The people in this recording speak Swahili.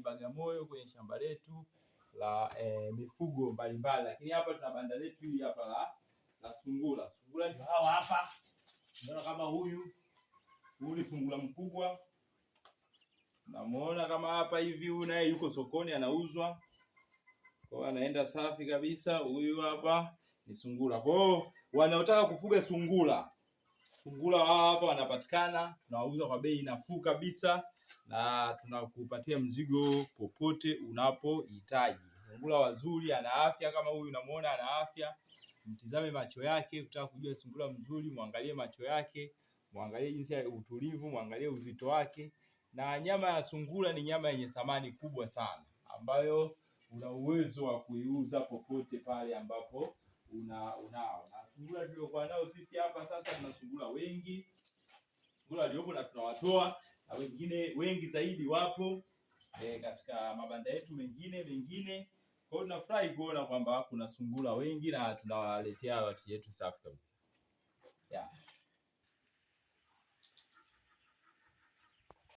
Bagamoyo kwenye shamba letu la mifugo mbalimbali, lakini hapa tuna banda letu hili hapa la sungura. Sungura ndio hawa hapa. Unaona kama huyu ni sungura mkubwa. Namuona kama hapa hivi, huyu naye yuko sokoni anauzwa. Kwa hiyo anaenda safi kabisa. Huyu hapa ni sungura. Kwa hiyo wanaotaka kufuga sungura hapa wanapatikana, tunawauza kwa bei nafuu kabisa na tunakupatia mzigo popote unapohitaji. Sungura wazuri, ana afya kama huyu unamuona ana afya. Mtizame macho yake, ukitaka kujua sungura mzuri, muangalie macho yake, muangalie jinsi ya utulivu, muangalie uzito wake. Na nyama ya sungura ni nyama yenye thamani kubwa sana, ambayo una uwezo wa kuiuza popote pale ambapo unao. Na sungura tuliokuwa nao sisi hapa sasa, tuna sungura wengi. Sungura waliopo na tunawatoa, na wengine wengi zaidi wapo katika mabanda yetu mengine. Kwa hiyo tunafurahi kuona kwamba kuna sungura wengi na tunawaletea wateja wetu safi kabisa. Yeah.